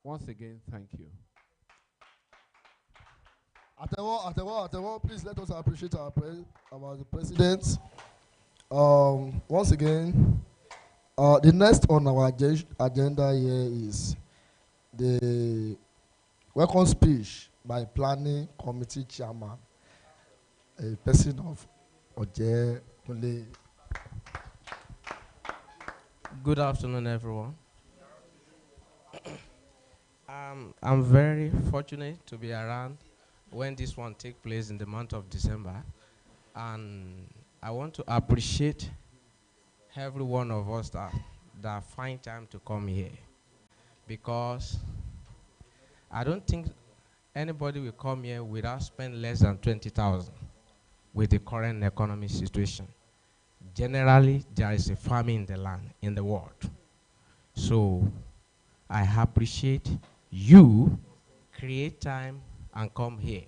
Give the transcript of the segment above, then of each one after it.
Once again, thank you. Atewo, please let us appreciate our president. Once again, the next on our agenda here is the welcome speech by planning committee chairman, a person of Oje Kunle. Good afternoon, everyone. I'm very fortunate to be around when this one takes place in the month of December. And I want to appreciate every one of us that find time to come here. Because I don't think anybody will come here without spending less than 20,000 with the current economic situation. Generally, there is a famine in the land, in the world. So I appreciate you create time and come here.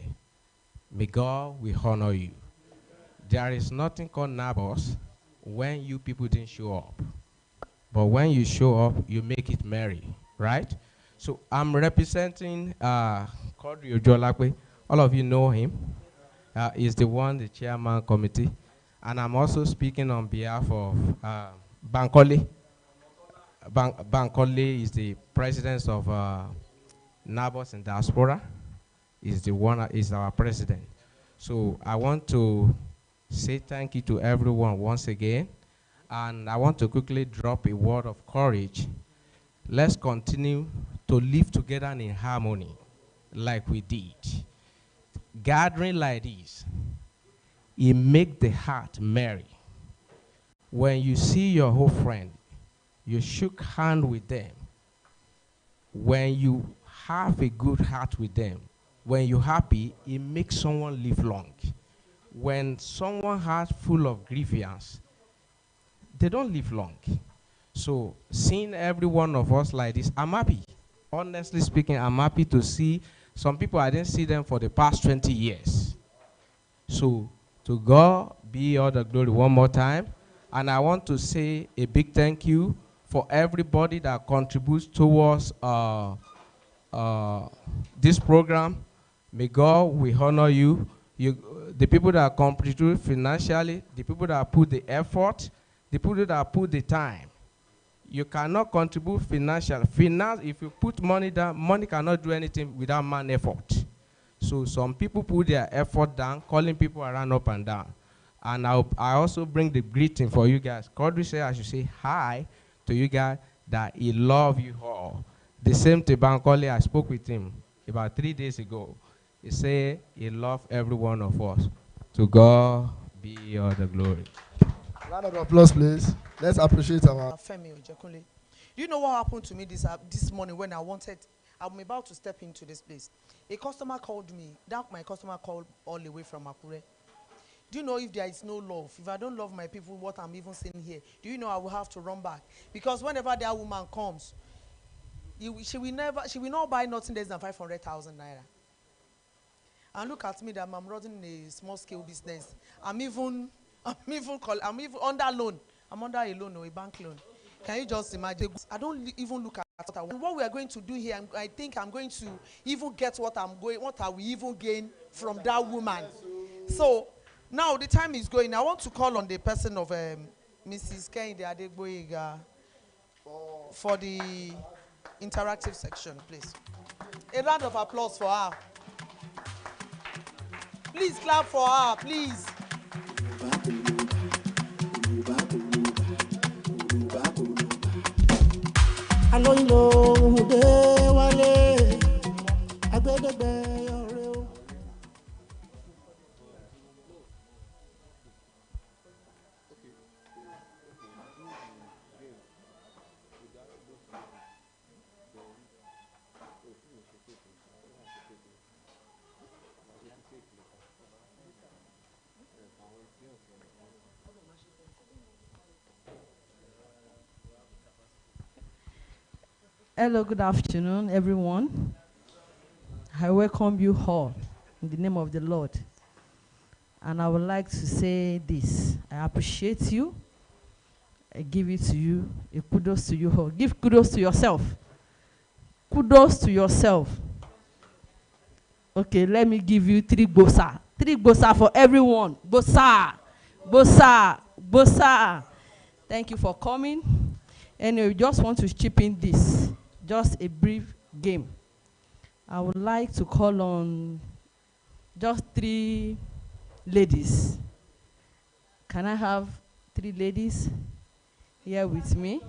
May God will honor you. There is nothing called NABUSS when you people didn't show up. But when you show up, you make it merry, right? So I'm representing Kodri Ojolakwe. All of you know him. He's the chairman committee. And I'm also speaking on behalf of Bankole. Bankole is the president of NABUSS in diaspora. Is our president. So I want to say thank you to everyone once again. And I want to quickly drop a word of courage. Let's continue to live together in harmony like we did. Gathering like this, it makes the heart merry. When you see your whole friend, you shook hand with them. When you have a good heart with them, when you're happy, it makes someone live long. When someone heart full of grievance, they don't live long. So seeing every one of us like this, I'm happy. Honestly speaking, I'm happy to see some people I didn't see them for the past 20 years. So to God be all the glory one more time. And I want to say a big thank you for everybody that contributes towards this program. May God will honor you. The people that contribute financially, the people that put the effort, the people that put the time. You cannot contribute financially. If you put money down, money cannot do anything without man effort. So some people put their effort down, calling people around up and down. And I also bring the greeting for you guys. Kodri said I should say hi to you guys, that he love you all. The same to Bankole, I spoke with him about 3 days ago. He said he loved every one of us. To God be all the glory. Round of applause, please. Let's appreciate our Femi Ojekunle. Do you know what happened to me this morning when I'm about to step into this place? A customer called me. My customer called all the way from Akure. Do you know if there is no love, if I don't love my people, what I'm even saying here, do you know I will have to run back? Because whenever that woman comes, she will not buy nothing less than 500,000 naira. And look at me, that I'm running a small scale business. I'm even under loan. I'm under a loan or a bank loan. Can you just imagine? I don't even look at what we are going to do here. I think I'm going to even get what I will even gain from that woman. So now the time is going. I want to call on the person of Mrs. Kehinde Adegboyega for the interactive section, please. A round of applause for her. Please clap for her, please. Hello, good afternoon, everyone. I welcome you all in the name of the Lord. And I would like to say this. I appreciate you. I give it to you. A kudos to you all. Give kudos to yourself. kudos to yourself. Okay, let me give you 3 bosa. 3 bosa for everyone. Bosa, bosa, bosa. Thank you for coming. Anyway, we just want to chip in this. Just a brief game. I would like to call on just 3 ladies. Can I have 3 ladies here with me?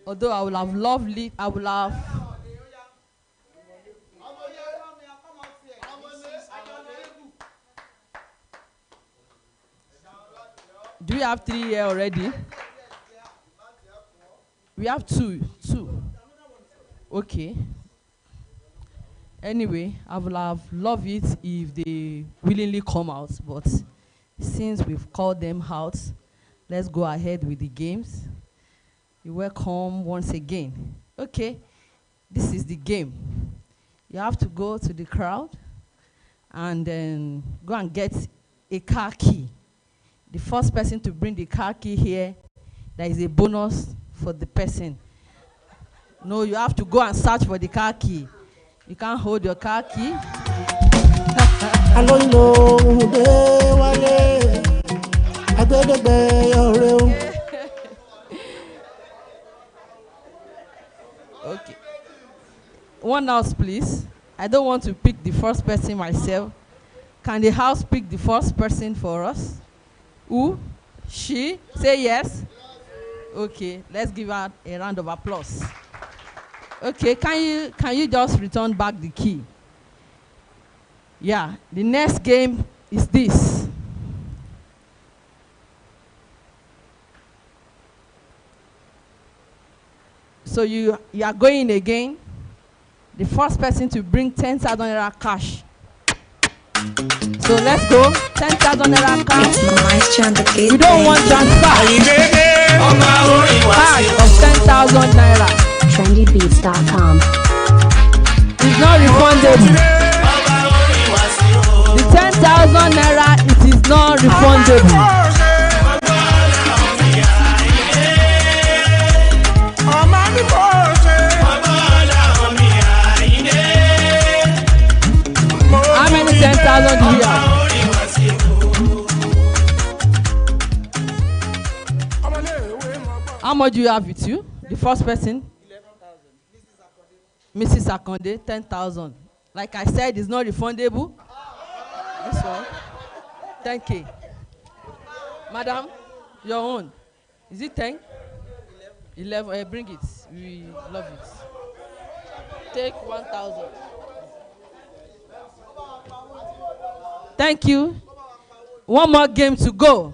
Although I would have loved it, I would have. Do we have 3 here already? We have 2. Okay. Anyway, I would have loved it if they willingly come out, but since we've called them out, let's go ahead with the games. You're welcome once again. Okay, this is the game. You have to go to the crowd and then go and get a car key. The first person to bring the car key here, there is a bonus for the person. No, you have to go and search for the car key. You can't hold your car key. Okay. One house, please. I don't want to pick the first person myself. Can the house pick the first person for us? Who? She? Say yes. Okay, let's give her a round of applause. Okay, can you just return back the key? Yeah, the next game is this. So you are going again. The first person to bring 10,000 naira cash. So let's go. 10,000 naira cash. We don't want transfer. Cash of 10,000 naira. Trendybeats.com. It's not refundable. The 10,000 naira, it is not refundable. How many 10,000 do we have? How much do you have with you? The first person? 11,000. Mrs. Akonde, 10,000. Like I said, it's not refundable. This one, 10K. Madam, your own. Is it 10? 11. Bring it. We love it. Take 1,000. Thank you. One more game to go.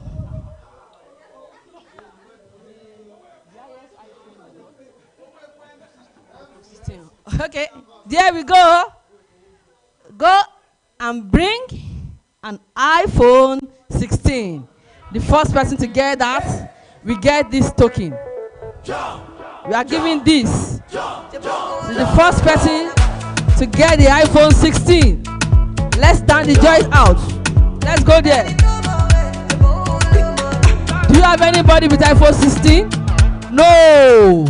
Okay, there we go. Go and bring an iPhone 16. The first person to get that, we get this token. We are giving this to the first person to get the iPhone 16. Let's stand the joy out. Let's go there. Do you have anybody with iPhone 16? No.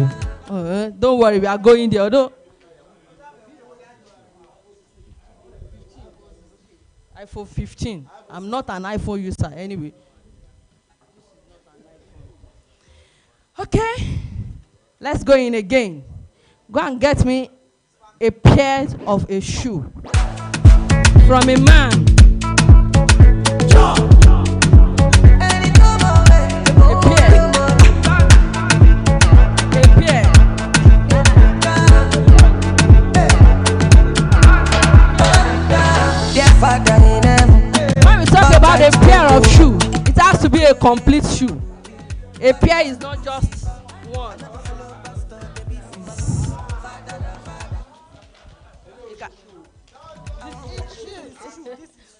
Don't worry, we are going there. No. iPhone 15. I'm not an iPhone user anyway. Okay. Let's go in again. Go and get me a pair of a shoe from a man. A pair. When we talk about a pair of shoe, it has to be a complete shoe. A pair is not just one.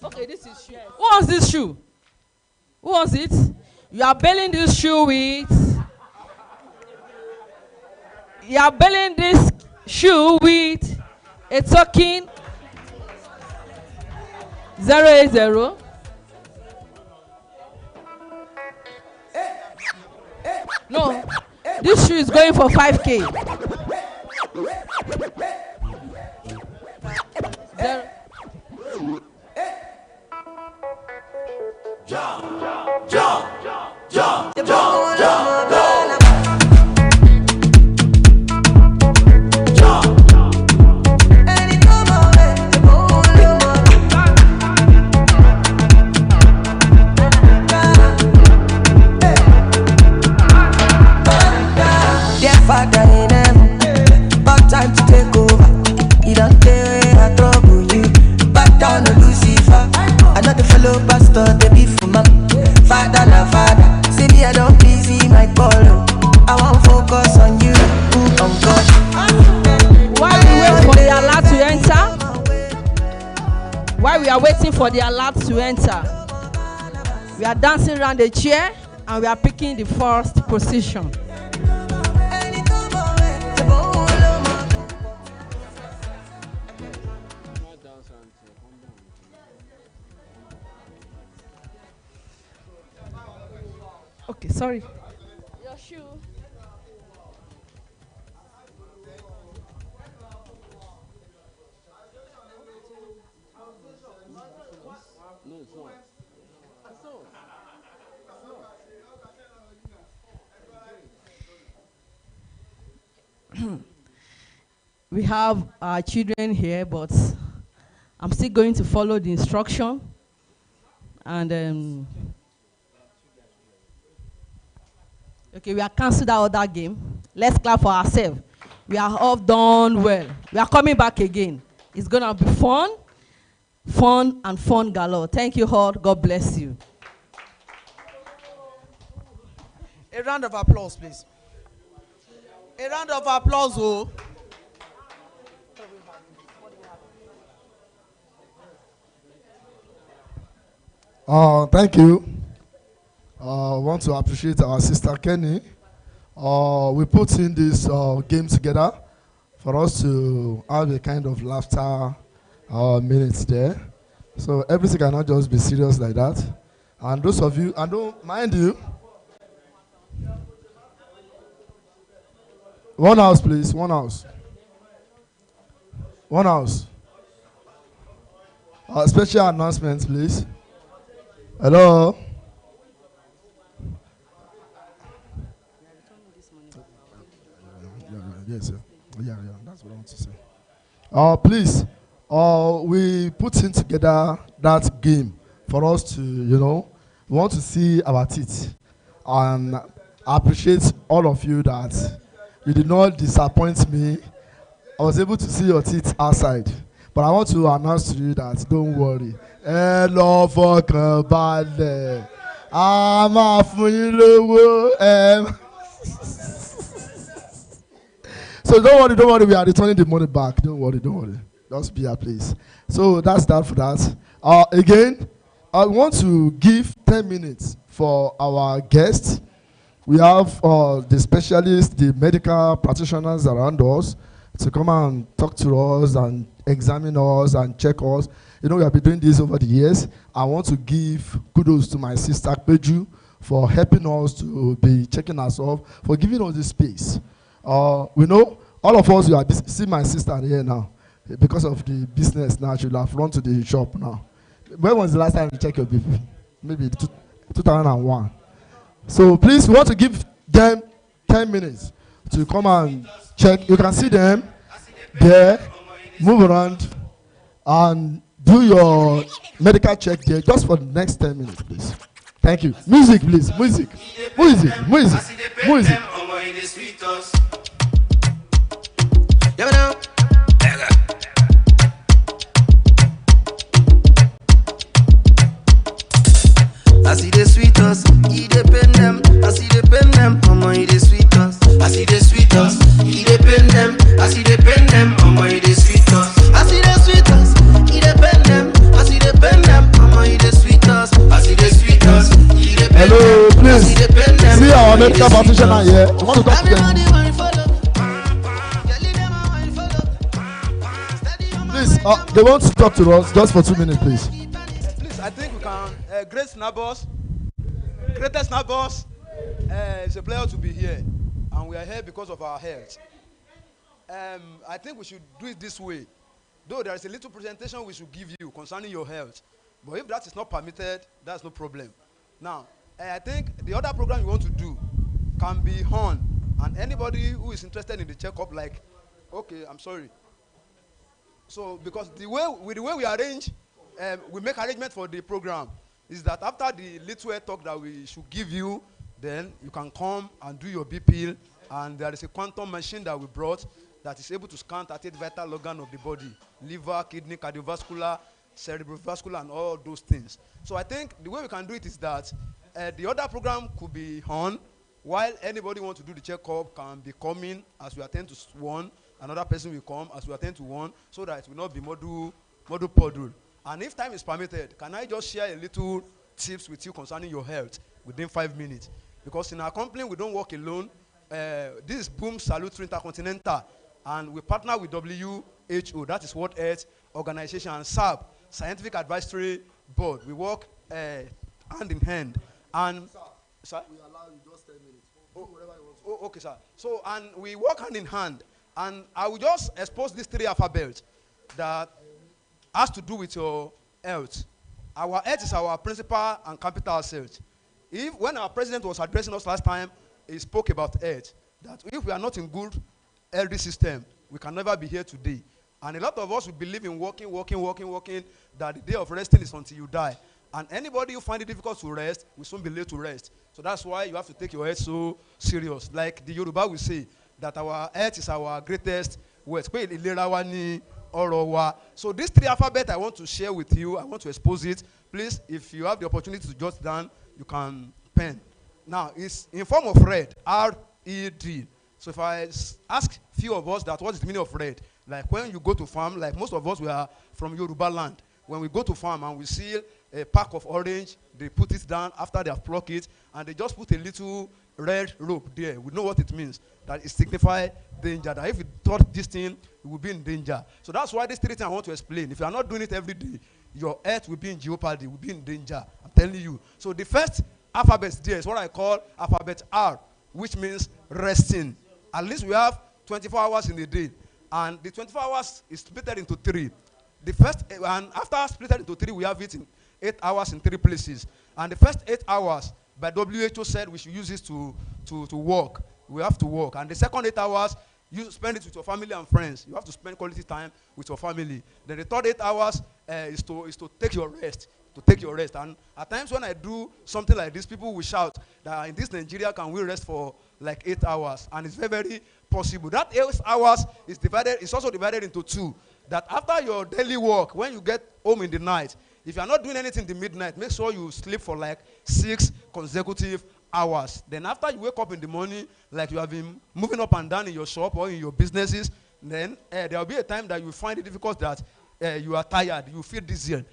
Okay, this is shoe. Who wants this shoe? Who wants it? You are bailing this shoe with. You are bailing this shoe with a token 080. No, this shoe is going for 5K. Zero. Father in heaven, about time to take over. You don't care where I trouble you. Back down to Lucifer. Another fellow pastor, they be for mom. Father na father, see me I don't busy my call. I won't focus on you, on God. While we wait for the alert to enter, while we are waiting for the alert to enter, we are dancing around the chair and we are picking the first position. Okay, sorry. Your shoe. We have our children here, but I'm still going to follow the instruction. And okay, we are canceled that other game. Let's clap for ourselves. We are all done well. We are coming back again. It's gonna be fun, and fun galore. Thank you all. God bless you. A round of applause, please. A round of applause, oh. Thank you. I want to appreciate our sister Kenny. We put in this game together for us to have a kind of laughter minutes there. So everything cannot just be serious like that. And those of you, and don't mind you, one house please, one house. One house. Special announcements please. Hello. Yes, sir. Yeah, that's what I want to say. Please, we put in together that game for us to, we want to see our teeth. And I appreciate all of you that you did not disappoint me. I was able to see your teeth outside. But I want to announce to you that don't worry. Hello, fọkànbalẹ̀. A máa fún yín lówó. So don't worry, we are returning the money back. Don't worry. Just be at place. So that's that for that. Again, I want to give 10 minutes for our guests. We have the specialists, the medical practitioners around us to come and talk to us and examine us and check us. We have been doing this over the years. I want to give kudos to my sister Peju for helping us to be checking ourselves, for giving us this space. We know all of us, you are see my sister here now. Because of the business now, she'll have run to the shop now. When was the last time you checked your BP? Maybe 2001. So please, we want to give them 10 minutes to come and check. You can see them there, move around, and do your medical check there just for the next 10 minutes, please. Thank you. Music, please. Music. I see the sweet us, he depend them. I see the pen them, he the sweet us. I see the sweet us, he depend them. I see the pen them, he the sweet us. I see the sweet us, he depend them. I see the pen them, medical practitioner here. You want to talk to them? Please, they want to talk to us just for 2 minutes, please. Please, I think we can. Great NABUSS, greatest NABUSS is a pleasure to be here, and we are here because of our health. I think we should do it this way. Though there is a little presentation we should give you concerning your health, but if that is not permitted, that's no problem. Now, I think the other program you want to do can be on, and anybody who is interested in the checkup, like, okay, I'm sorry. So, because the way we arrange, we make arrangement for the program, is that after the little talk that we should give you, then you can come and do your BP, and there is a quantum machine that we brought that is able to scan 38 vital organs of the body: liver, kidney, cardiovascular, cerebrovascular, and all those things. So I think the way we can do it is that the other program could be on, while anybody wants to do the checkup can be coming as we attend to one, another person will come as we attend to one, so that it will not be module podule. And if time is permitted, can I just share a little tips with you concerning your health within 5 minutes? Because in our company, we don't work alone. This is Boom Salute Intercontinental, and we partner with WHO, that is World Health Organization, and SAB, Scientific Advisory Board. We work hand in hand. And sir, we allow you just 10 minutes. Whatever you want to. Okay, sir. So, and we work hand in hand. And I will just expose these 3 alphabets that has to do with your health. Our health is our principal and capital asset. When our president was addressing us last time, he spoke about health. That if we are not in good healthy system, we can never be here today. And a lot of us will believe in working, that the day of resting is until you die. And anybody who find it difficult to rest will soon be late to rest. So that's why you have to take your health so serious. Like the Yoruba will say, that our health is our greatest wealth. So these 3 alphabets I want to share with you. I want to expose it. Please, if you have the opportunity to jot down, you can pen. Now, it's in form of red, R-E-D. So if I ask few of us that what is the meaning of red, like when you go to farm, like most of us, we are from Yoruba land. When we go to farm and we see a pack of orange, they put it down after they have plucked it, and they just put a little red rope there. We know what it means. That it signifies danger. That if you touch this thing, you will be in danger. So that's why these 3 things I want to explain. If you are not doing it every day, your health will be in jeopardy, will be in danger. I'm telling you. So the first alphabet there is what I call alphabet R, which means resting. At least we have 24 hours in a day. And the 24 hours is split into 3. The first, and after split into 3, we have it in 8 hours in 3 places. And the first 8 hours, by WHO said we should use this to work. We have to work. And the second 8 hours, you spend it with your family and friends. You have to spend quality time with your family. Then the third 8 hours is to take your rest. To take your rest. And at times when I do something like this, people will shout that in this Nigeria, can we rest for like 8 hours? And it's very, very possible. That 8 hours is divided. It's also divided into 2. That after your daily work, when you get home in the night, if you are not doing anything in the midnight, make sure you sleep for like 6 consecutive hours. Then after you wake up in the morning, like you have been moving up and down in your shop or in your businesses, then there will be a time that you find it difficult that you are tired, you feel dizzy.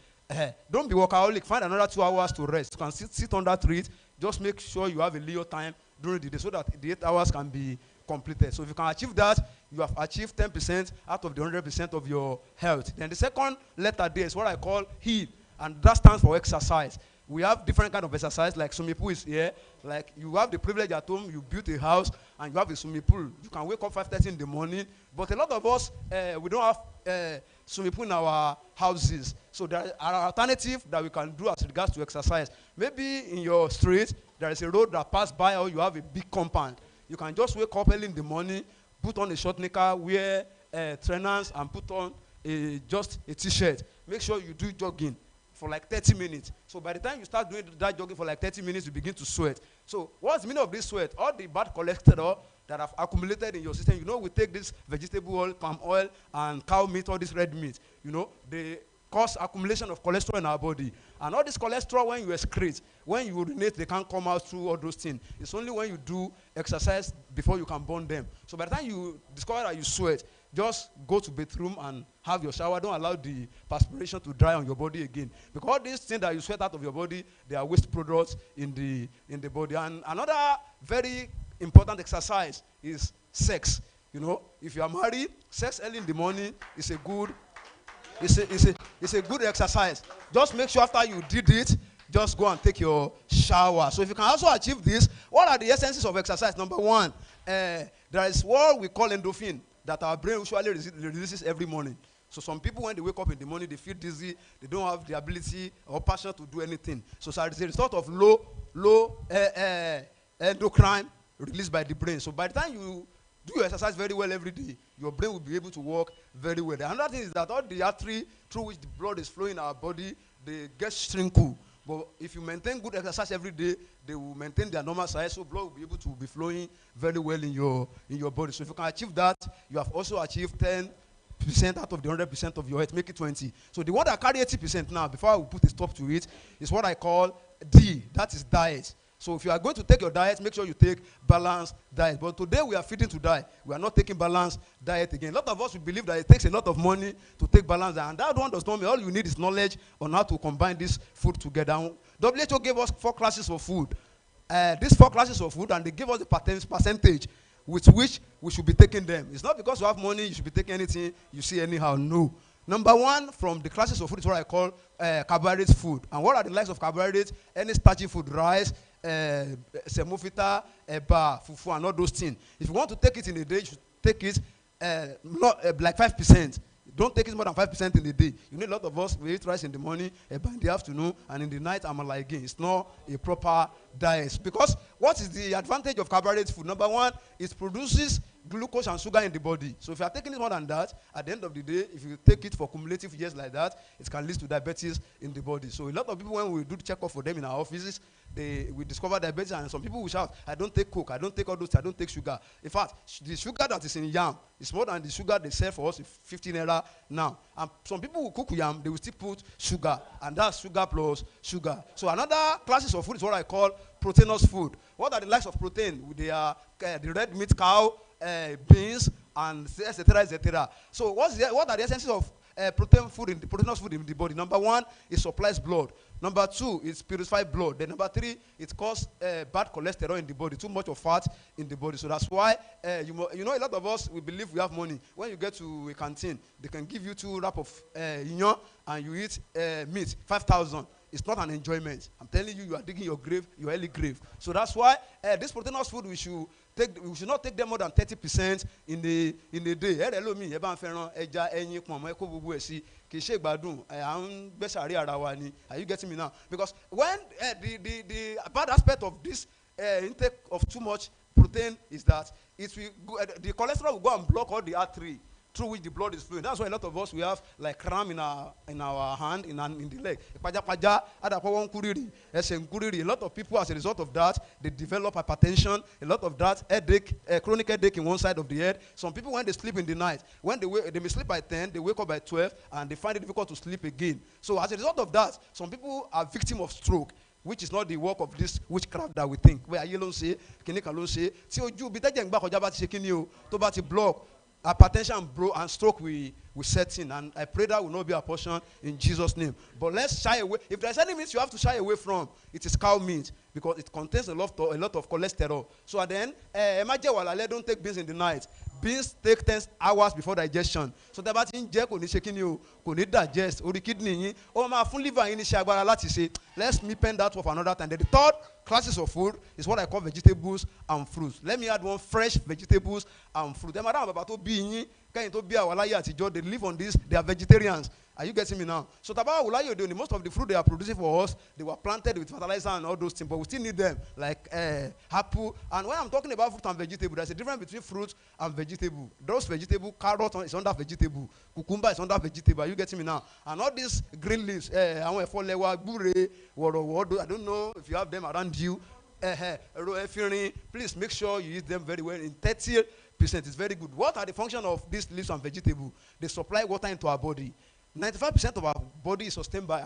Don't be workaholic. Find another 2 hours to rest. You can sit on that treat. Just make sure you have a little time during the day so that the 8 hours can be completed. So if you can achieve that, you have achieved 10% out of the 100% of your health. Then the second letter there is what I call heal, and that stands for exercise. We have different kind of exercise, like swimming pool is here. Like you have the privilege at home, you build a house, and you have a swimming pool. You can wake up 5:30 in the morning, but a lot of us, we don't have swimming pool in our houses. So there are alternatives that we can do as regards to exercise. Maybe in your street, there is a road that passes by, or you have a big compound. You can just wake up early in the morning, put on a short knicker, wear trainers, and put on just a t-shirt. Make sure you do jogging for like 30 minutes. So by the time you start doing that jogging for like 30 minutes, you begin to sweat. So what's the meaning of this sweat? All the bad cholesterol that have accumulated in your system, you know, we take this vegetable oil, palm oil, and cow meat, all this red meat, you know, they cause accumulation of cholesterol in our body. And all this cholesterol, when you excrete, when you urinate, they can't come out through all those things. It's only when you do exercise before you can burn them. So by the time you discover that you sweat, just go to bathroom and have your shower. Don't allow the perspiration to dry on your body again. Because all these things that you sweat out of your body, they are waste products in the body. And another very important exercise is sex. You know, if you are married, sex early in the morning is a good exercise. Just make sure after you did it, just go and take your shower. So if you can also achieve this, what are the essences of exercise? Number one, there is what we call endorphin that our brain usually releases every morning. So some people, when they wake up in the morning, they feel dizzy. They don't have the ability or passion to do anything. So it's a result of low endocrine released by the brain. So by the time you do your exercise very well every day, your brain will be able to work very well. Another thing is that all the artery through which the blood is flowing in our body, they get shrinkable. But if you maintain good exercise every day, they will maintain their normal size, so blood will be able to be flowing very well in your body. So if you can achieve that, you have also achieved 10% out of the 100% of your health, make it 20. So the one that carry 80% now, before I will put a stop to it, is what I call D. That is diet. So if you are going to take your diet, make sure you take balanced diet. But today we are feeding to die. We are not taking balanced diet again. A lot of us we believe that it takes a lot of money to take balanced diet. And that one does not mean all you need is knowledge on how to combine this food together. And WHO gave us 4 classes of food. These 4 classes of food, and they give us the percentage with which we should be taking them. It's not because you have money, you should be taking anything you see anyhow. No. Number 1 from the classes of food is what I call carbohydrate food. And what are the likes of carbohydrates? Any starchy food, rice, semofita, eba, fufu, and all those things. If you want to take it in a day, you should take it like 5%. Don't take it more than 5% in a day. You know, a lot of us, we eat rice in the morning, eba in the afternoon, and in the night, amala again. It's not a proper diet. Because what is the advantage of carbohydrate food? Number 1, it produces glucose and sugar in the body. So if you are taking it more than that, at the end of the day, if you take it for cumulative years like that, it can lead to diabetes in the body. So a lot of people, when we do the checkup for them in our offices, we discover diabetes, and some people will shout, I don't take Coke, I don't take all those, I don't take sugar. In fact, the sugar that is in yam is more than the sugar they sell for us 15 naira now. And some people will cook yam, they will still put sugar, and that's sugar plus sugar. So another classes of food is what I call proteinous food. What are the likes of protein? They are the red meat cow, beans, and etc., etc. So what are the essences of proteinous food in the body? Number 1, it supplies blood. Number 2, it purifies blood. Then number 3, it causes bad cholesterol in the body, too much of fat in the body. So that's why, you know, a lot of us, we believe we have money. When you get to a canteen, they can give you 2 wraps of inyo, and you eat meat, 5,000. It's not an enjoyment. I'm telling you, you are digging your grave, your early grave. So that's why this proteinous food, we should not take them more than 30% in the day. Hello me, are you getting me now? Because when the bad aspect of this intake of too much protein is that the cholesterol will go and block all the artery through which the blood is flowing. That's why a lot of us, we have like cramp in our hand, in the leg. A lot of people, as a result of that, they develop hypertension. A lot of that headache, chronic headache in one side of the head. Some people, when they sleep in the night, when they may sleep by 10, they wake up by 12, and they find it difficult to sleep again. So as a result of that, some people are victims of stroke, which is not the work of this witchcraft that we think. Where you don't say, say, block. Hypertension and stroke will set in, and I pray that will not be a portion in Jesus' name. But let's shy away. If there's any meat you have to shy away from, it is cow meat, because it contains a lot of cholesterol. So at the end, don't take beans in the night. Beans take 10 hours before digestion. So the bad thing, could digest, or the kidney, or my full liver in the let's me pen that for another time. Then the third classes of food is what I call vegetables and fruits. Let me add one: fresh vegetables and fruit. They live on this, they are vegetarians. Are you getting me now? So most of the fruit they are producing for us, they were planted with fertilizer and all those things, but we still need them, like apple. And when I'm talking about fruit and vegetable, there's a difference between fruit and vegetable. Those vegetable, carrot is under vegetable, cucumber is under vegetable. Are you getting me now? And all these green leaves, I don't know if you have them around you. Please make sure you eat them very well in 30%. It's very good. What are the functions of these leaves and vegetables? They supply water into our body. 95% of our body is sustained by,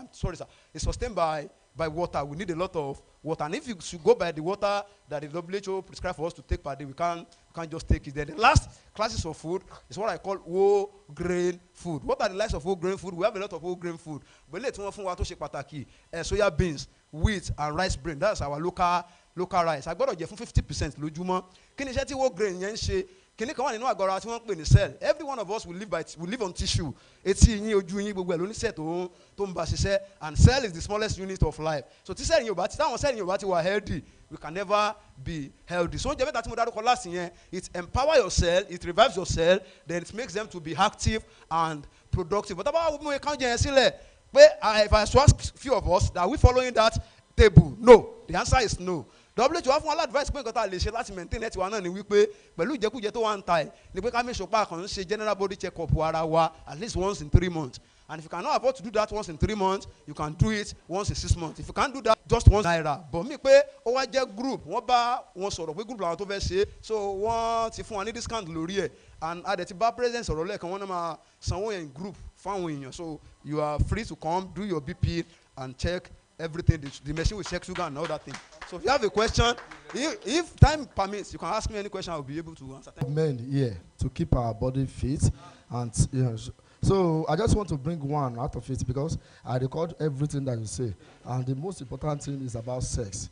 is sustained by by water. We need a lot of water. And if you should go by the water that the WHO prescribed for us to take per day, we can't just take it. Then the last classes of food is what I call whole grain food. What are the likes of whole grain food? We have a lot of whole grain food. But let's one to shake pataki, soya beans, wheat, and rice bran. That's our local rice. I got to get 50% lójúmọ́. Kí ni iṣẹ́ tí whole grain yẹn ń ṣe? Kini kan wà nínú àgọ́ ara tí wọ́n ń pè ní cell. Every one of us will live on tissue. Etí yín, ojú yín, gbogbo ẹ̀ ló ní cell tó ń bá ṣiṣẹ́, and cell is the smallest unit of life. So tí cell yín ò bá ti táwọn cell yín ò bá ti wà healthy, we can never be healthy. So oúnjẹ mẹ́ta tí mo dárúkọ last yẹn, it empower your cell, it revives your cell, then it makes them to be active and productive. But about mú ẹ̀ka oúnjẹ yẹn sílẹ̀ pé if I ask few of us, are we following that table? No. The answer is no. WHO fún wa advice pé nǹkan tá a lè ṣe láti maintain net wa náà ni wípé pẹ̀lú ìjẹkújẹ tó wà ń ta ẹ̀ ni pé ká make sure pé a kàn ń ṣe general body check up ara wa at least once in 3 months. And if you cannot afford to do that once in 3 months, you can do it once in 6 months. If you can't do that, just once naira. But mi pé ó wá jẹ́ group, wọ́n bá wọn sọ̀rọ̀ pé group làwọn tó fẹ́ ṣe, so wọ́n ti fún wa ní discount lórí ẹ̀. And a dẹ̀ ti bá president sọ̀rọ̀ lẹ́ẹ̀kan, wọ́n náà máa sanwó yẹn group fáwọn èèyàn. So you are free to come, do your BP and check everything. The machine will check sugar and all that thing. So if you have a question, if time permits, you can ask me any question. I will be able to answer. Men here to keep our body fit, and so I just want to bring one out of it because I record everything that you say, and the most important thing is about sex.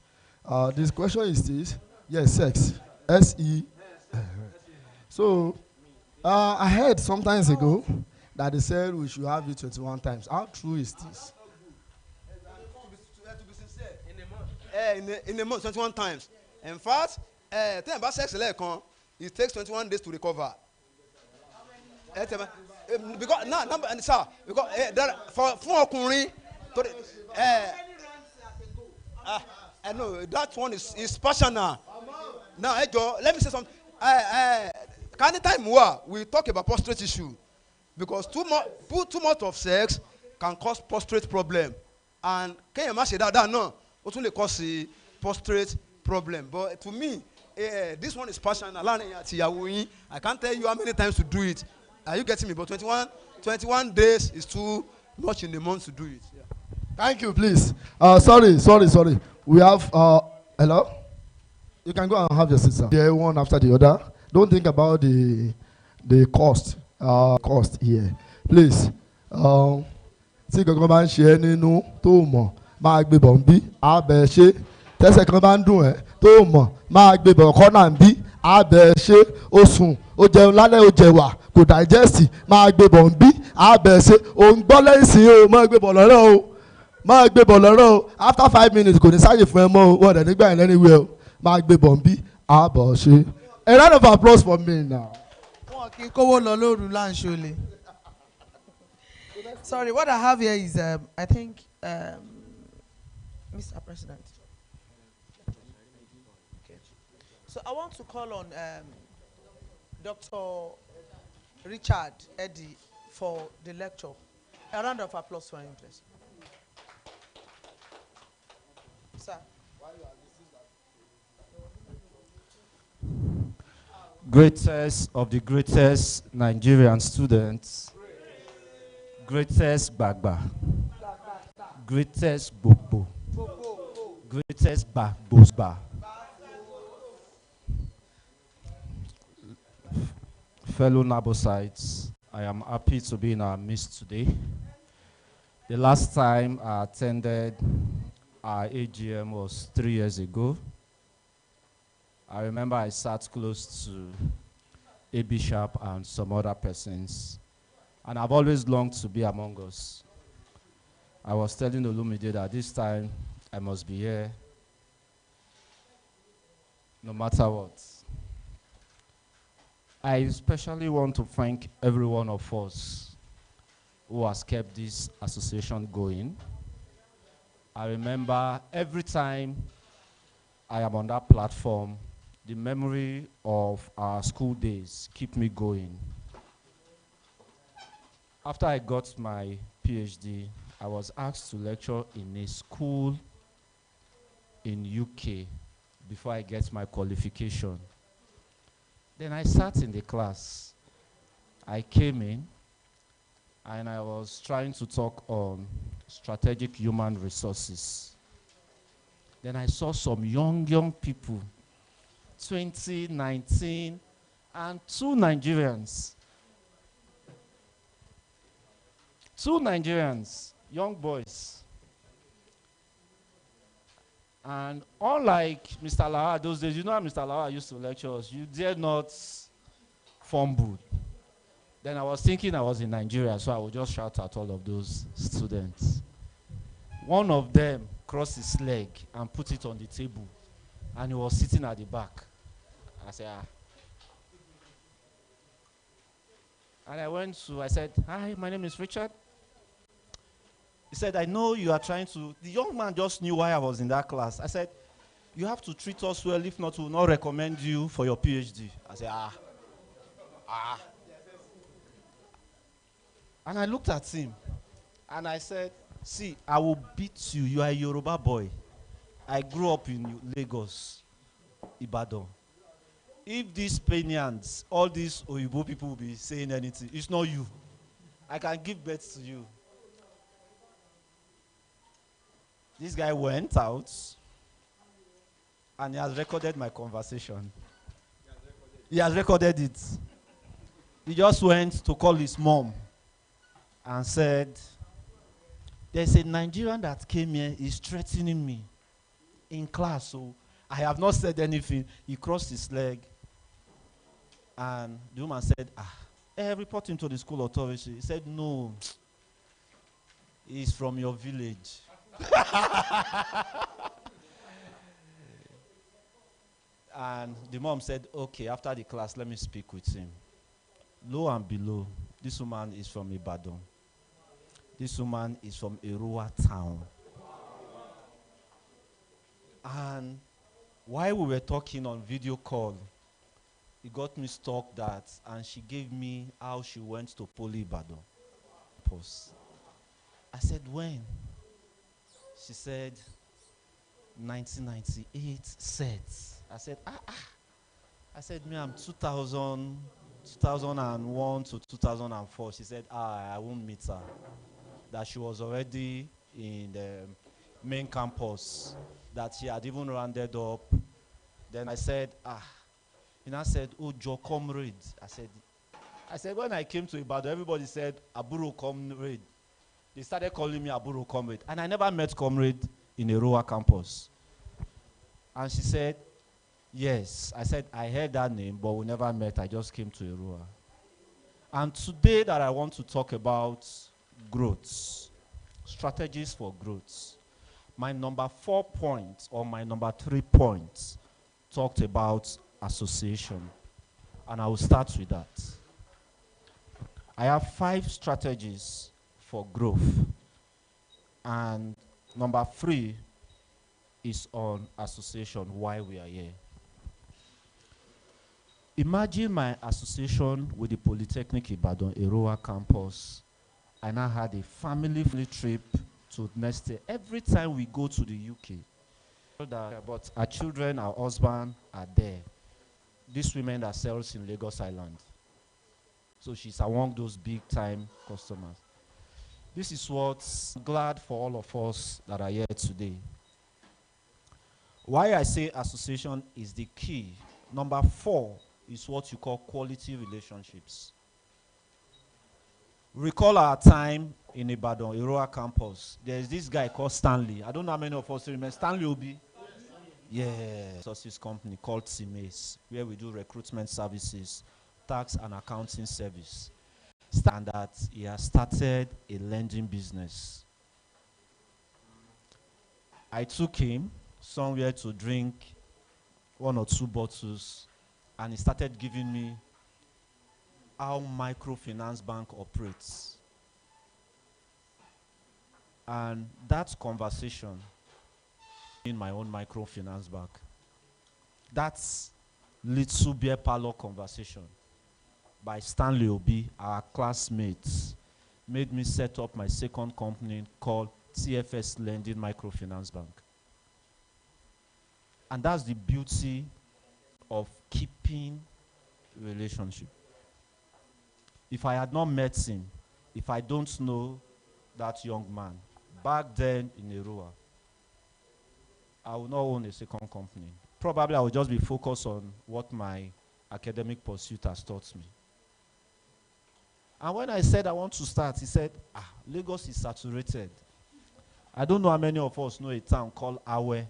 This question is this: yes, sex, S-E. So I heard some times ago that they said we should have it 21 times. How true is this? In a month, 21 times. In fact, tell about sex, it takes 21 days to recover. Because number and sir, because for ọkùnrin, I know that one is personal. Now, let me say something. Anytime we talk about prostate issue, because too much of sex can cause prostate problem, and can you imagine that no? What will cause a prostate problem? But to me, this one is personal. I can't tell you how many times to do it. Are you getting me? But 21 days is too much in the month to do it. Yeah. Thank you, please. Sorry. We have, hello? You can go and have your sister. Yeah, one after the other. Don't think about the cost here. Please. See, go man share nínú tó mọ̀. Máa gbé bọ̀ ń bí abẹ́ ṣe tẹ́sẹ̀ kan bá ń dùn ẹ́ tó mọ̀ máa gbé bọ̀ kọ́nà ń bí abẹ́ ṣe ó sùn ó jẹun lálẹ́ ó jẹ̀wà kò digest máa gbé bọ̀ ń bí abẹ́ ṣe ò ń gbọ́ lẹ́yìn sí o máa gbé bọ̀ lọ́rọ̀ o after 5 minutes kò ní sáyè fún ẹ mọ́ o wọ́n dẹ̀ nígbà yẹn lẹ́nu ìwé o máa gbé bọ̀ ń bí abẹ́ ṣe. A round of applause for me now. Wọn kì í kówó lọ lóru láǹṣọlẹ̀. Sorry, what I have here is I think. Mr. President. Okay. So I want to call on Dr. Richard Eddy for the lecture. A round of applause for him, please. Sir. Greatest of the greatest Nigerian students, greatest Bagba, greatest Bobo, greatest Bosba. Fellow NABUSSites, I am happy to be in our midst today. The last time I attended our AGM was 3 years ago. I remember I sat close to A.B. Sharp and some other persons, and I've always longed to be among us. I was telling Olumide that this time I must be here no matter what. I especially want to thank every one of us who has kept this association going. I remember every time I am on that platform, the memory of our school days keep me going. After I got my PhD, I was asked to lecture in a school in UK before I get my qualification. Then I sat in the class. I came in and I was trying to talk on strategic human resources. Then I saw some young people, 20, 19, and two Nigerians. Two Nigerians, young boys. And unlike Mr. Lawa those days, you know how Mr. Lawa used to lecture us, you dare not fumble. Then I was thinking I was in Nigeria, so I would just shout at all of those students. One of them crossed his leg and put it on the table, and he was sitting at the back. I said, ah. And I said, hi, my name is Richard. He said, I know you are trying to, the young man just knew why I was in that class. I said, you have to treat us well, if not, we will not recommend you for your PhD. I said, ah. And I looked at him, and I said, see, I will beat you. You are a Yoruba boy. I grew up in Lagos, Ibadan. If these Spaniards, all these Oyibo people will be saying anything, it's not you. I can give birth to you. This guy went out, and he has recorded my conversation. He has recorded it. He just went to call his mom and said, there's a Nigerian that came here, he's threatening me in class, so I have not said anything. He crossed his leg, and the woman said, report him to the school authority. He said, no, he's from your village. And the mom said, okay, after the class, let me speak with him. Lo and below, this woman is from Ibadan. This woman is from Erua town. And while we were talking on video call, it got me stuck that, and she gave me how she went to Poly Ibadan. Pause. I said, when? She said, 1998 sets. I said, I said, me, I'm 2001 to 2004. She said, I won't meet her. That she was already in the main campus, that she had even rounded up. Then I said, and I said, oh, Joe comrade. I said, when I came to Ibadan, everybody said, Aburo comrade. They started calling me Aburo comrade. And I never met comrade in Erua campus. And she said, yes. I said, I heard that name, but we never met. I just came to Erua. And today that I want to talk about growth, strategies for growth. My number 4 point, or my number 3 points, talked about association. And I will start with that. I have 5 strategies for growth. And number 3 is on association, why we are here. Imagine my association with the Polytechnic Ibadan Erua campus. I now had a family trip to next year. Every time we go to the UK, but our children, our husband are there. This women that sells in Lagos Island. So she's among those big time customers. This is what's glad for all of us that are here today. Why I say association is the key. Number 4 is what you call quality relationships. Recall our time in Ibadan, Erua campus. There's this guy called Stanley. I don't know how many of us remember. Stanley Obi? Yeah. Resources company called CMAS, where we do recruitment services, tax and accounting service. And that he has started a lending business. I took him somewhere to drink 1 or 2 bottles, and he started giving me how microfinance bank operates. And that conversation in my own microfinance bank, that's little beer parlor conversation by Stanley Obi, our classmates, made me set up my second company called TFS Lending Microfinance Bank. And that's the beauty of keeping relationship. If I had not met him, if I don't know that young man, back then in Erua, I will not own a second company. Probably I will just be focused on what my academic pursuit has taught me. And when I said I want to start, he said, Lagos is saturated. I don't know how many of us know a town called Awe.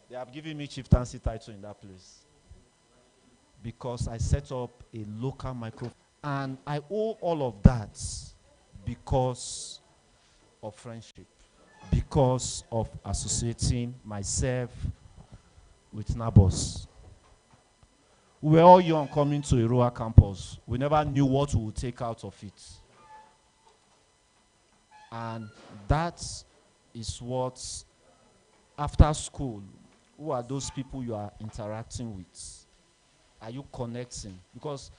They have given me chieftaincy title in that place because I set up a local microphone. And I owe all of that because of friendship, because of associating myself with NABUSS. We were all young coming to Irua campus. We never knew what we would take out of it. And that is what, after school, who are those people you are interacting with? Are you connecting? Because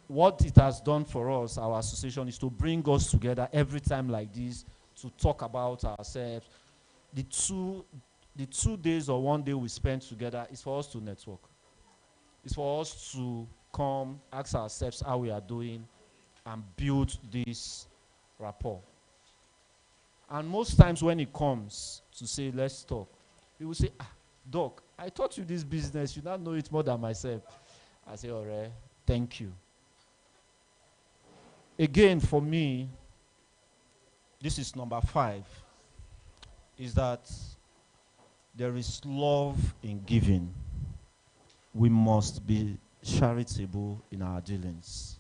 what it has done for us, our association, is to bring us together every time like this to talk about ourselves. The two days or one day we spend together is for us to network. It's for us to come, ask ourselves how we are doing, and build this rapport. And most times when it comes to say, let's talk, he will say, Doc, I taught you this business. You now know it more than myself. I say, all right, thank you. Again, for me, this is number 5, is that there is love in giving. We must be charitable in our dealings.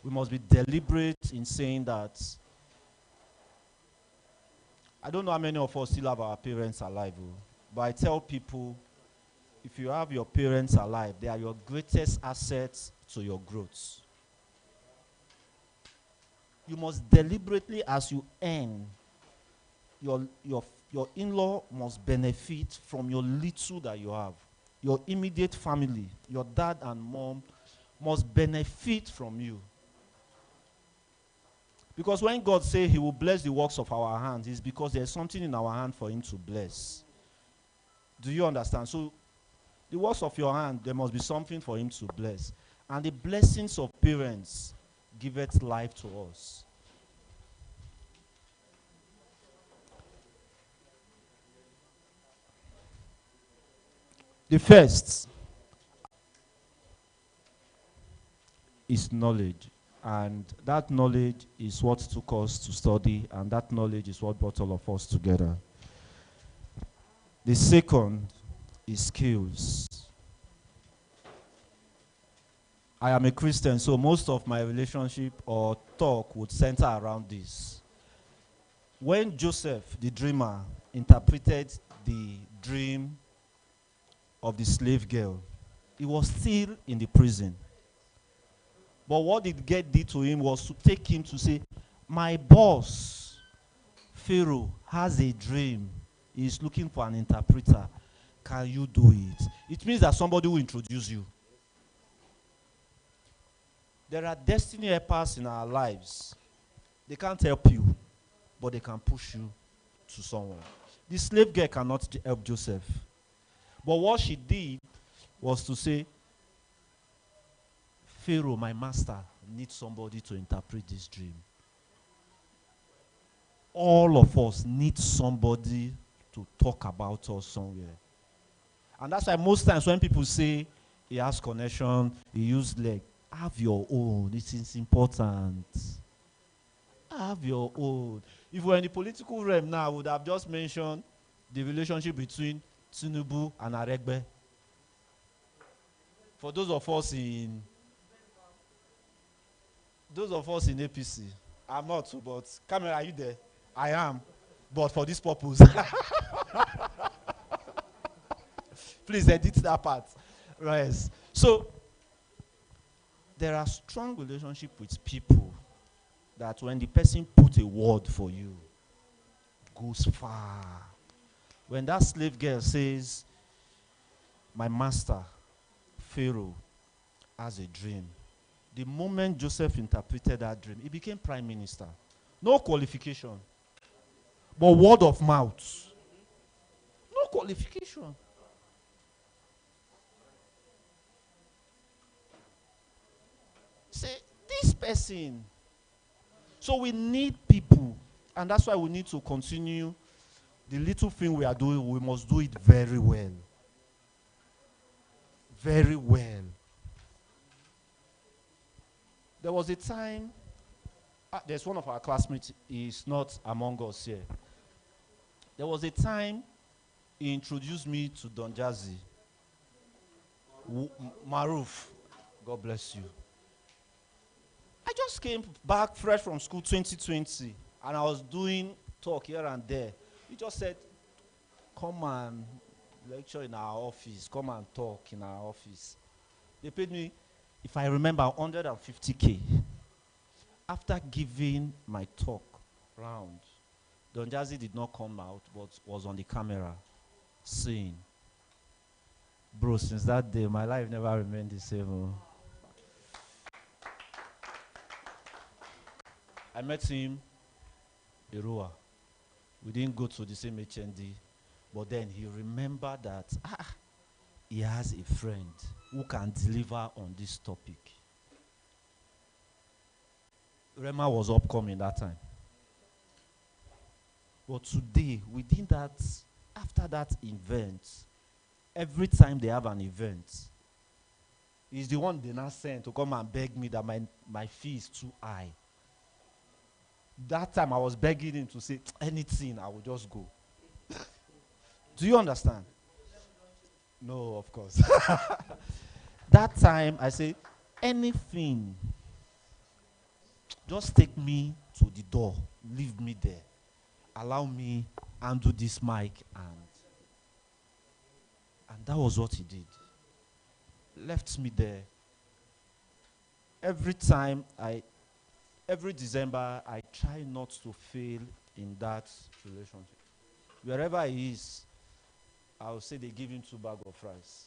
We must be deliberate in saying that, I don't know how many of us still have our parents alive, but I tell people, if you have your parents alive, they are your greatest assets to your growth. You must deliberately, as you earn, your in-law must benefit from your little that you have. Your immediate family, your dad and mom, must benefit from you. Because when God says he will bless the works of our hands, it's because there's something in our hand for him to bless. Do you understand? So the works of your hand, there must be something for him to bless. And the blessings of parents giveth life to us. The first is knowledge. And that knowledge is what took us to study, and that knowledge is what brought all of us together. The second is skills. I am a Christian, so most of my relationship or talk would center around this. When Joseph, the dreamer, interpreted the dream of the slave girl, he was still in the prison. But what did God did to him was to take him to say, my boss, Pharaoh, has a dream. He's looking for an interpreter. Can you do it? It means that somebody will introduce you. There are destiny helpers in our lives. They can't help you, but they can push you to someone. The slave girl cannot help Joseph. But what she did was to say, Pharaoh, my master, needs somebody to interpret this dream. All of us need somebody to talk about us somewhere. And that's why most times when people say he has connection, he used leg, have your own. It is important. Have your own. If we're in the political realm now, I would have just mentioned the relationship between Tinubu and Aregbe. For those of us in APC, I'm not, but Camera, are you there? I am, but for this purpose. Please edit that part. Right. So there are strong relationships with people that when the person put a word for you, goes far. When that slave girl says, my master, Pharaoh, has a dream, the moment Joseph interpreted that dream, he became prime minister. No qualification, but word of mouth. No qualification. Say, this person. So we need people, and that's why we need to continue the little thing we are doing, we must do it very well. Very well. There was a time, there's one of our classmates, he's not among us here. There was a time he introduced me to Don Jazzy. Maruf, God bless you. I just came back fresh from school 2020, and I was doing talk here and there. He just said, come and lecture in our office, come and talk in our office. They paid me, if I remember, 150K. After giving my talk round, Don Jazzy did not come out, but was on the camera saying, bro, since that day, my life never remained the same. Oh. I met him, Erua. We didn't go to the same HND, but then he remembered that he has a friend who can deliver on this topic. Rema was upcoming that time. But today, within that, after that event, every time they have an event, he's the one they now send to come and beg me that my fee is too high. That time I was begging him to say anything, I will just go. Do you understand? No, of course. That time I say, anything, just take me to the door, leave me there, allow me handle this mic, and that was what he did. Left me there. Every December, I try not to fail in that relationship. Wherever he is, I will say they give him 2 bags of rice.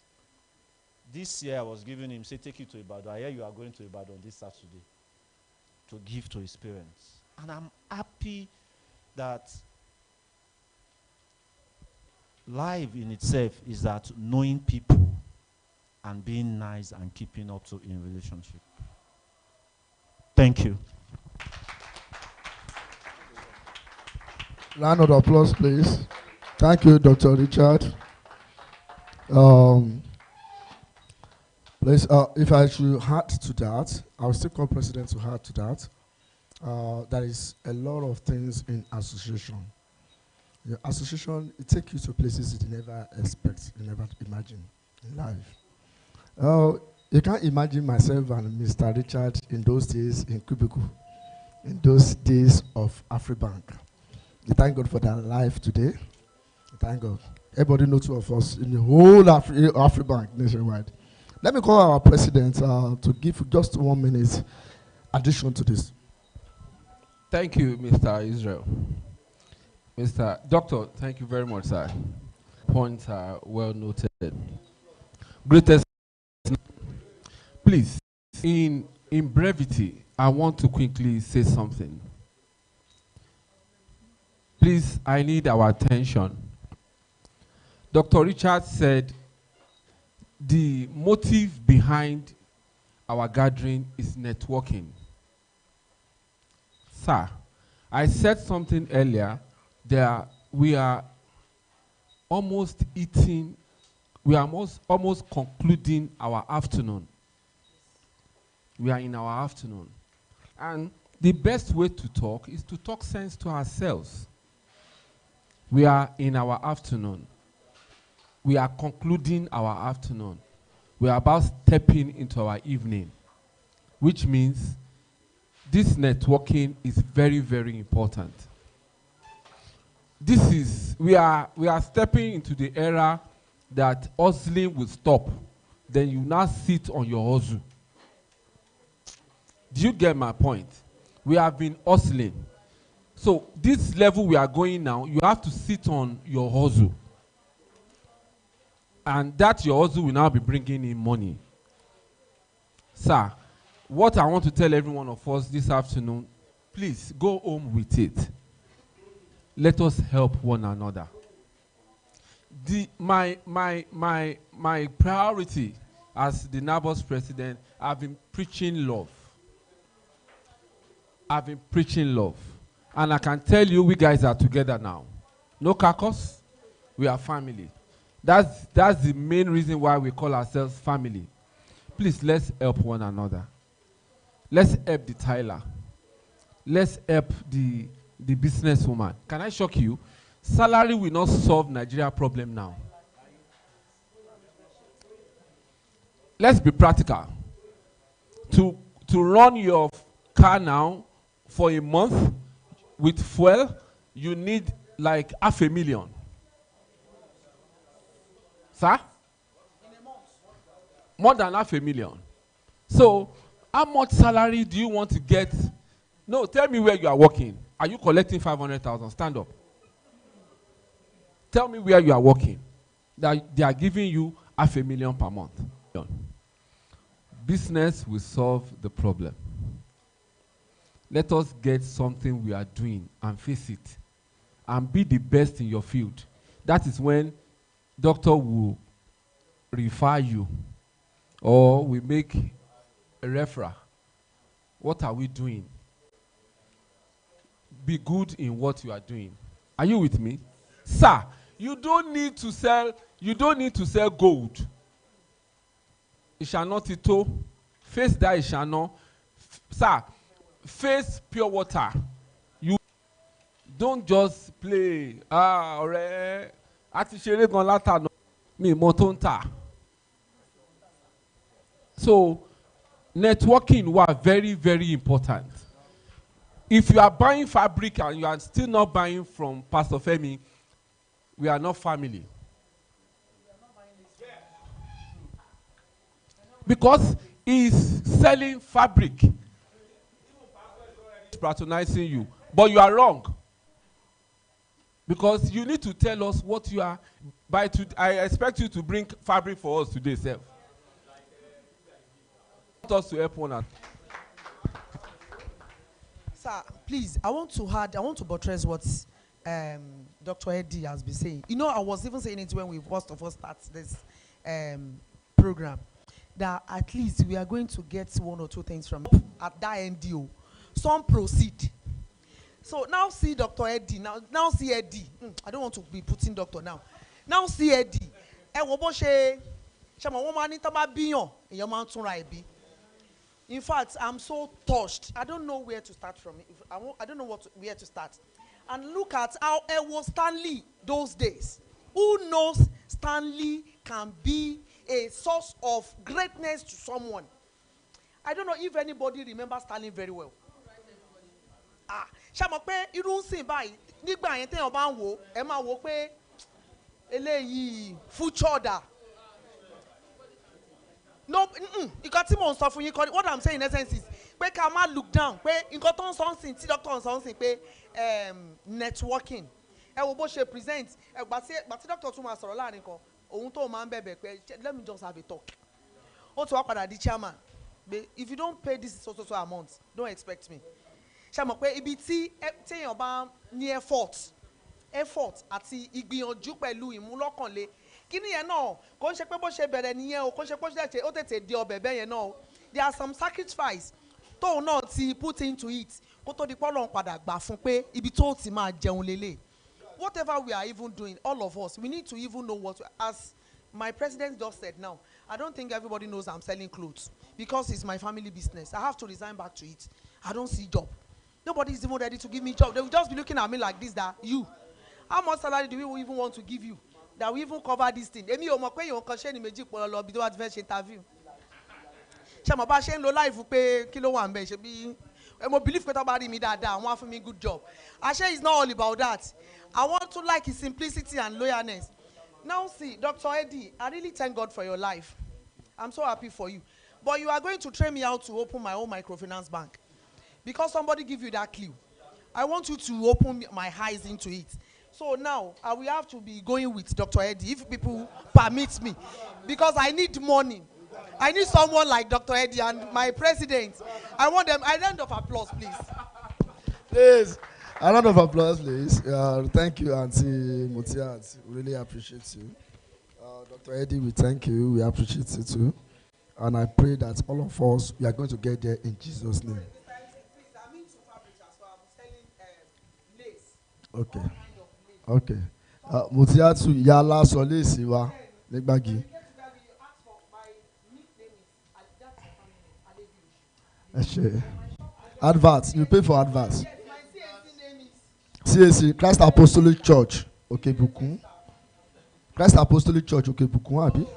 This year, I was giving him, say, take it to Ibadan. I hear you are going to Ibadan this Saturday to give to his parents. And I'm happy that life in itself is that knowing people and being nice and keeping up to in relationship. Thank you. Round of applause, please. Thank you, Dr. Richard. Please, if I should add to that, I will still call President to add to that. There is a lot of things in association. The association, it takes you to places you never expect, you never imagine in life. You can't imagine myself and Mr. Richard in those days in Kubiku, in those days of AfriBank. We thank God for their life today. Thank God. Everybody knows 2 of us in the whole AfriBank nationwide. Let me call our president to give just 1 minute addition to this. Thank you, Mr. Israel. Mr. Doctor, thank you very much, sir. Points are well noted. Greatest. Please, in brevity, I want to quickly say something. Please, I need our attention. Dr. Richard said the motive behind our gathering is networking. Sir, I said something earlier that we are almost almost concluding our afternoon. We are in our afternoon. And the best way to talk is to talk sense to ourselves. We are in our afternoon. We are concluding our afternoon. We are about stepping into our evening, which means this networking is very, very important. We are stepping into the era that hustling will stop. Then you now sit on your hustle. Do you get my point? We have been hustling. So this level we are going now, you have to sit on your hustle. And that your hustle will now be bringing in money. Sir, what I want to tell every one of us this afternoon, please go home with it. Let us help one another. My priority as the NABUSS president, I've been preaching love. I've been preaching love. And I can tell you, we guys are together now. No caucus. We are family. That's the main reason why we call ourselves family. Please, let's help one another. Let's help the Tyler. Let's help the businesswoman. Can I shock you? Salary will not solve Nigeria problem now. Let's be practical. To run your car now for a month with fuel, you need like 500,000. Sir? In a month. More than 500,000. So, how much salary do you want to get? No, tell me where you are working. Are you collecting 500,000? Stand up. Tell me where you are working. They are giving you 500,000 per month. Business will solve the problem. Let us get something we are doing and face it. And be the best in your field. That is when doctor will refer you or we make a referral. What are we doing? Be good in what you are doing. Are you with me? Sir, you don't need to sell gold. It shall not ito. Face that it shall not. Sir, face pure water. You don't just play. Ọ̀rẹ́, àti ṣeré gan látàná. Mi mọ tó ń tà. So, networking was very, very important. If you are buying fabric and you are still not buying from Pastor Femi, we are not family. Because he's selling fabric. Patronizing you. But you are wrong. Because you need to tell us what you are. I expect you to bring fabric for us today, sir. I want us to help one another. Sir, please, I want to buttress what Dr. Eddie has been saying. You know, I was even saying it when we first of all start this program, that at least we are going to get one or two things from at that NDO. Some proceed. So now see Dr. Eddie. Now see Eddie. I don't want to be putting doctor now. Now see Eddie. In fact, I'm so touched. I don't know where to start from. I don't know where to start. And look at how it was Stanley those days. Who knows Stanley can be a source of greatness to someone? I don't know if anybody remembers Stanley very well. Ṣàmọ̀ pé irú ń sìn báyìí nígbà yẹn téèyàn bá ń wò ẹ máa wò pé eléyìí future. No, nǹkan tí mò ń sọ fún yín kọ́, what I'm saying in essence is pé ká má look down pé nǹkan tó ń sọ ń sìn tí doctor ń sọ ń sìn pé networking ẹ wo bó ṣe present gbà tí doctor tún máa sọ̀rọ̀ láàrin kan òun tó máa ń bẹ̀bẹ̀ pé let me just have a talk. Ó ti wá padà di chairman if you don't pay this so amount don't expect me. Ṣé mọ̀ pé ibi tí téèyàn bá ní effort àti ìgbìyànjú pẹ̀lú ìmúlọ́kànlé kí nìyẹn náà kò ń ṣe pé bó ṣe bẹ̀rẹ̀ nìyẹn o kò ń ṣe pé ó tètè di ọbẹ̀ bẹ́ẹ̀ yẹn náà o there are some sacrifice tóun náà ti put into it kó tó di pé Ọlọ́run padà gbà fún pé ibi tó ti máa jẹun lélẹ̀. Whatever we are even doing, all of us, we need to even know what, as my president just said now, I don't think everybody knows I'm selling clothes because it's my family business. I have to resign back to it. I don't see job. Nobody is even ready to give me job. They will just be looking at me like this, that you. How much salary do we even want to give you? That we even cover this thing. Emi o mọ̀ pé yon kan ṣe ni méjì pọ̀ lọ bí tó bá ti fẹ́ ṣe interview. Ṣé mo bá ṣe ń lo live pé kí ló wà ńbẹ̀ ṣe bí mo believe pé tó bá rí mi dáadáa wọ́n á fún mi good job. Ashe is not all about that. I want to like his simplicity and loyalness. Now see, Dr. Eddie, I really thank God for your life. I'm so happy for you. But you are going to train me how to open my own microfinance bank. Because somebody give you that clue. I want you to open my eyes into it. So now, I will have to be going with Dr. Eddie, if people permit me. Because I need money. I need someone like Dr. Eddie and my president. I want them. A round of applause, please. Please. A round of applause, please. Thank you, Auntie Mutia. Really appreciate you. Dr. Eddie, we thank you. We appreciate you too. And I pray that all of us, we are going to get there in Jesus' name. Okay. Okay. Mutiatu Yala Sole Siwa Legbagi. Eshe. Adverts. You pay for adverts. CAC, Christ Apostolic Church. Okay, Bukun. Christ Apostolic Church. Okay, Bukun. Abi.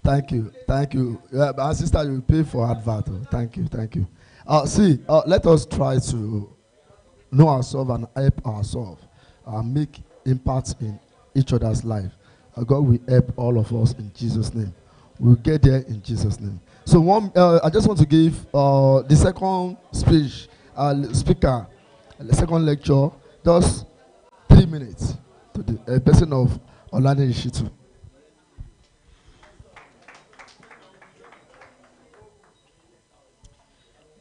Thank you. Thank you. Yeah, my sister, you pay for advert. Oh. Thank you. Thank you. Let us try to know ourselves and help ourselves and make impact in each other's life. God will help all of us in Jesus' name. We'll get there in Jesus' name. So I just want to give the second speaker, the second lecture, just 3 minutes to the person of Olane Ishitu.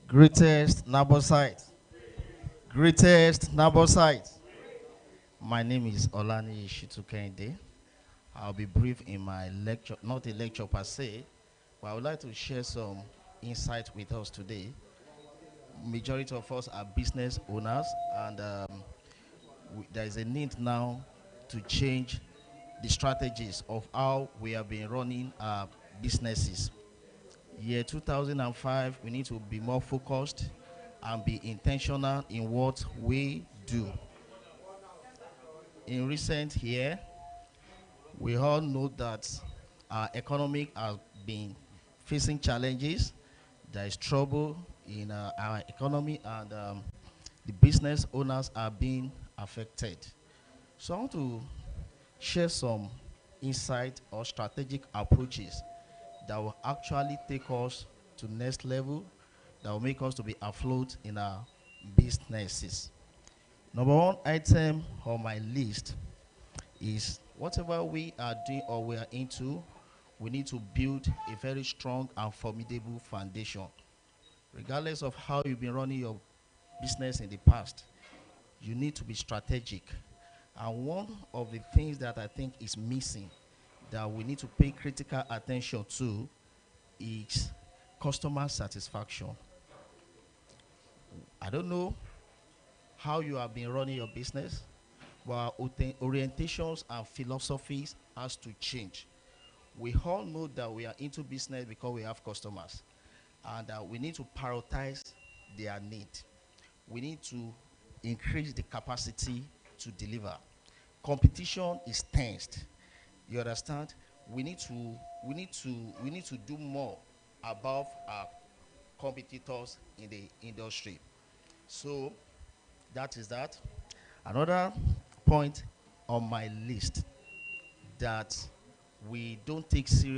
Greatest NABUSS Greatest NABUSS. My name is Olani Shitu Kende. I'll be brief in my lecture, not a lecture per se, but I would like to share some insight with us today. Majority of us are business owners, and there is a need now to change the strategies of how we have been running our businesses. Year 2005, we need to be more focused and be intentional in what we do. In recent year, we all know that our economy has been facing challenges. There is trouble in our economy, and the business owners are being affected. So I want to share some insight or strategic approaches that will actually take us to next level, that will make us to be afloat in our businesses. Number one item on my list is whatever we are doing or we are into, we need to build a very strong and formidable foundation. Regardless of how you've been running your business in the past, you need to be strategic. And one of the things that I think is missing that we need to pay critical attention to is customer satisfaction. I don't know how you have been running your business, but our orientations and philosophies has to change. We all know that we are into business because we have customers, and we need to prioritize their need. We need to increase the capacity to deliver. Competition is tensed. You understand? We need to do more above our competitors in the industry. So that is that. Another point on my list that we don't take serious